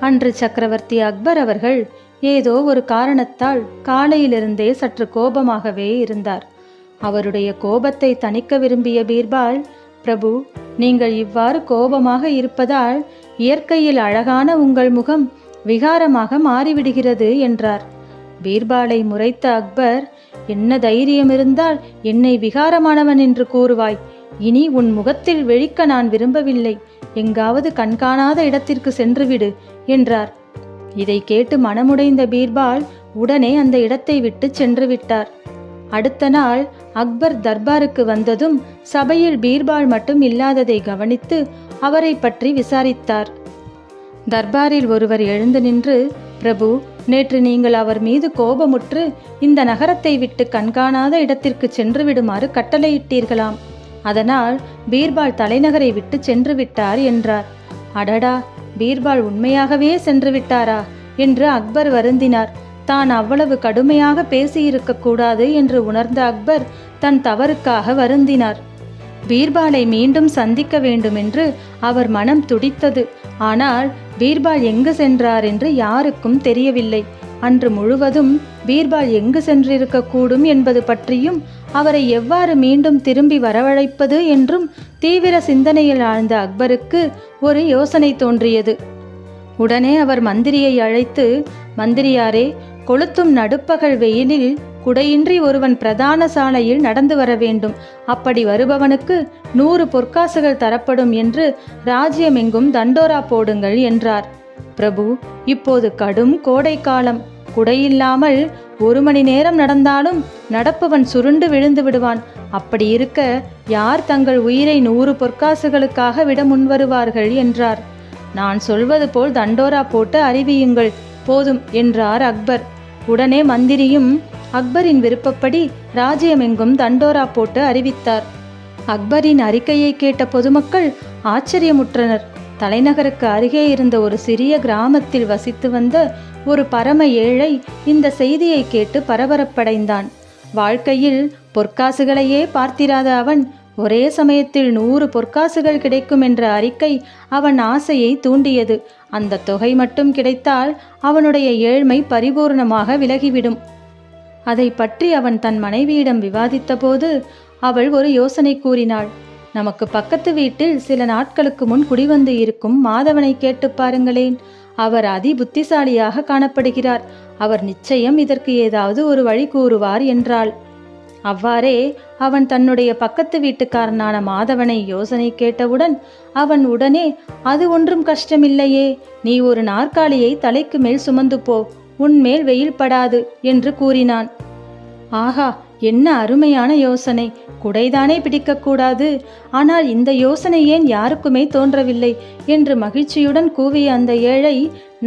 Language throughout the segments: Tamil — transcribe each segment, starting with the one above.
அன்று சக்கரவர்த்தி அக்பர் அவர்கள் ஏதோ ஒரு காரணத்தால் காலையிலிருந்தே சற்று கோபமாகவே இருந்தார். அவருடைய கோபத்தை தணிக்க விரும்பிய பீர்பால், பிரபு, நீங்கள் இவ்வாறு கோபமாக இருப்பதால் இயற்கையில் அழகான உங்கள் முகம் விகாரமாக மாறிவிடுகிறது என்றார். பீர்பாலை முறைத்த அக்பர், என்ன தைரியம் இருந்தால் என்னை விகாரமானவன் என்று கூறுவாய்? இனி உன் முகத்தில் வெழிக்க நான் விரும்பவில்லை. எங்காவது கண்காணாத இடத்திற்கு சென்றுவிடு என்றார். இதை கேட்டு மனமுடைந்த பீர்பால் உடனே அந்த இடத்தை விட்டு சென்று விட்டார். அடுத்த நாள் அக்பர் தர்பாருக்கு வந்ததும் சபையில் பீர்பால் மட்டும் இல்லாததை கவனித்து அவரை பற்றி விசாரித்தார். தர்பாரில் ஒருவர் எழுந்து நின்று, பிரபு, நேற்று நீங்கள் அவர் மீது கோபமுற்று இந்த நகரத்தை விட்டு கண்காணாத இடத்திற்கு சென்று விடுமாறு கட்டளையிட்டீர்களாம். அதனால் பீர்பால் தலைநகரை விட்டு சென்று விட்டார் என்றார். அடடா, பீர்பால் உண்மையாகவே சென்று விட்டாரா என்று அக்பர் வருந்தினார். தான் அவ்வளவு கடுமையாக பேசியிருக்க கூடாது என்று உணர்ந்த அக்பர் தன் தவறுக்காக வருந்தினார். பீர்பாலை மீண்டும் சந்திக்க வேண்டும் என்று அவர் மனம் துடித்தது. ஆனால் பீர்பால் எங்கு சென்றார் என்று யாருக்கும் தெரியவில்லை. அன்று முழுவதும் பீர்பால் எங்கு சென்றிருக்க கூடும் என்பது பற்றியும் அவரை எவ்வாறு மீண்டும் திரும்பி வரவழைப்பது என்றும் தீவிர சிந்தனையில் ஆழ்ந்த அக்பருக்கு ஒரு யோசனை தோன்றியது. உடனே அவர் மந்திரியை அழைத்து, மந்திரியாரே, கொளுத்தும் நடுப்பகல் வெயிலில் குடையின்றி ஒருவன் பிரதான சாலையில் நடந்து வர வேண்டும். அப்படி வருபவனுக்கு 100 பொற்காசுகள் தரப்படும் என்று ராஜ்யமெங்கும் தண்டோரா போடுங்கள் என்றார். பிரபு, இப்போது கடும் கோடை காலம். குடையில்லாமல் 1 மணி நேரம் நடந்தாலும் நடப்பவன் சுருண்டு விழுந்து விடுவான். அப்படி இருக்க யார் தங்கள் உயிரை 100 பொற்காசுகளுக்காக விட முன்வருவார்கள் என்றார். நான் சொல்வது போல் தண்டோரா போட்டு அறிவியுங்கள், போதும் என்றார் அக்பர். உடனே மந்திரியும் அக்பரின் விருப்பப்படி ராஜ்யமெங்கும் தண்டோரா போட்டு அறிவித்தார். அக்பரின் அறிக்கையை கேட்ட பொதுமக்கள் ஆச்சரியமுற்றனர். தலைநகருக்கு அருகே இருந்த ஒரு சிறிய கிராமத்தில் வசித்து வந்த ஒரு பரம ஏழை இந்த செய்தியை கேட்டு பரபரப்படைந்தான். வாழ்க்கையில் பொற்காசுகளையே பார்த்திராத அவன் ஒரே சமயத்தில் 100 பொற்காசுகள் கிடைக்கும் என்ற அறிக்கை அவன் ஆசையை தூண்டியது. அந்த தொகை மட்டும் கிடைத்தால் அவனுடைய ஏழ்மை பரிபூர்ணமாக விலகிவிடும். அதை பற்றி அவன் தன் மனைவியிடம் விவாதித்த போது அவள் ஒரு யோசனை கூறினாள். நமக்கு பக்கத்து வீட்டில் சில நாட்களுக்கு முன் குடிவந்து இருக்கும் மாதவனை கேட்டு பாருங்களேன். அவர் அதி புத்திசாலியாக காணப்படுகிறார். அவர் நிச்சயம் இதற்கு ஏதாவது ஒரு வழி கூறுவார் என்றாள். அவ்வாறே அவன் தன்னுடைய பக்கத்து வீட்டுக்காரனான மாதவனை யோசனை கேட்டவுடன் அவன் உடனே, அது ஒன்றும் கஷ்டமில்லையே, நீ ஒரு நாற்காலியை தலைக்கு மேல் சுமந்து போ, உன்மேல் வெயில் படாது என்று கூறினான். ஆஹா, என்ன அருமையான யோசனை! குடைதானே பிடிக்கக்கூடாது, ஆனால் இந்த யோசனை ஏன் யாருக்குமே தோன்றவில்லை என்று மகிழ்ச்சியுடன் கூவிய அந்த ஏழை,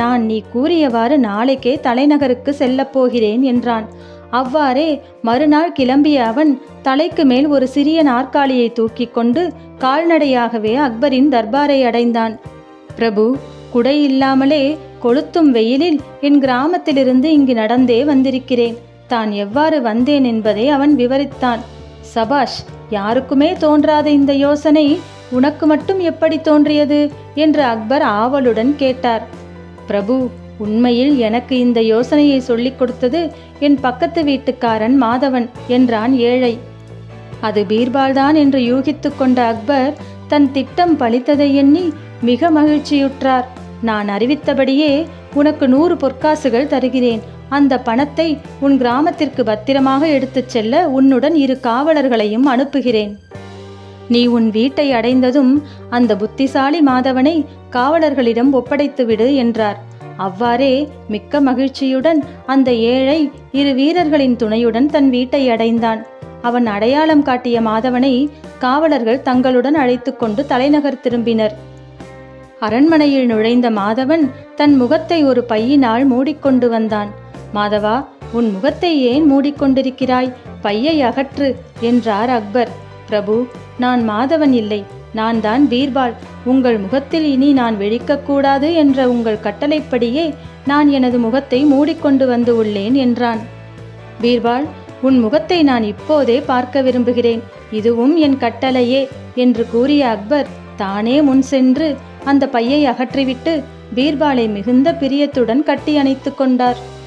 நான் நீ கூறியவாறு நாளைக்கே தலைநகருக்கு செல்லப் போகிறேன் என்றான். அவ்வாறே மறுநாள் கிளம்பிய அவன் தலைக்கு மேல் ஒரு சிறிய நாற்காலியை தூக்கி கொண்டு கால்நடையாகவே அக்பரின் தர்பாரை அடைந்தான். பிரபு, குடை இல்லாமலே கொளுத்தும் வெயிலில் என் கிராமத்திலிருந்து இங்கு நடந்தே வந்திருக்கிறேன். தான் எவ்வாறு வந்தேன் என்பதை அவன் விவரித்தான். சபாஷ், யாருக்குமே தோன்றாத இந்த யோசனை உனக்கு மட்டும் எப்படி தோன்றியது என்று அக்பர் ஆவலுடன் கேட்டார். பிரபு, உண்மையில் எனக்கு இந்த யோசனையை சொல்லிக் கொடுத்தது என் பக்கத்து வீட்டுக்காரன் மாதவன் என்றான் ஏழை. அது பீர்பால்தான் என்று யூகித்து கொண்ட அக்பர் தன் திட்டம் பலித்ததை எண்ணி மிக மகிழ்ச்சியுற்றார். நான் அறிவித்தபடியே உனக்கு 100 பொற்காசுகள் தருகிறேன். அந்த பணத்தை உன் கிராமத்திற்கு பத்திரமாக எடுத்துச் செல்ல உன்னுடன் 2 காவலர்களையும் அனுப்புகிறேன். நீ உன் வீட்டை அடைந்ததும் அந்த புத்திசாலி மாதவனை காவலர்களிடம் ஒப்படைத்துவிடு என்றார். அவ்வாறே மிக்க மகிழ்ச்சியுடன் அந்த ஏழை 2 வீரர்களின் துணையுடன் தன் வீட்டை அடைந்தான். அவன் அடையாளம் காட்டிய மாதவனை காவலர்கள் தங்களுடன் அழைத்து கொண்டு தலைநகர் திரும்பினர். அரண்மனையில் நுழைந்த மாதவன் தன் முகத்தை ஒரு பையினால் மூடிக்கொண்டு வந்தான். மாதவா, உன் முகத்தை ஏன் மூடிக்கொண்டிருக்கிறாய்? பையை அகற்று என்றார் அக்பர். பிரபு, நான் மாதவன் இல்லை, நான் தான் பீர்பால். உங்கள் முகத்தில் இனி நான் விழிக்கக்கூடாது என்ற உங்கள் கட்டளைப்படியே நான் எனது முகத்தை மூடிக்கொண்டு வந்து உள்ளேன் என்றான். பீர்பால், உன் முகத்தை நான் இப்போதே பார்க்க விரும்புகிறேன், இதுவும் என் கட்டளையே என்று கூறிய அக்பர் தானே முன் சென்று அந்த பையை அகற்றிவிட்டு பீர்பாலை மிகுந்த பிரியத்துடன் கட்டி அணைத்து கொண்டார்.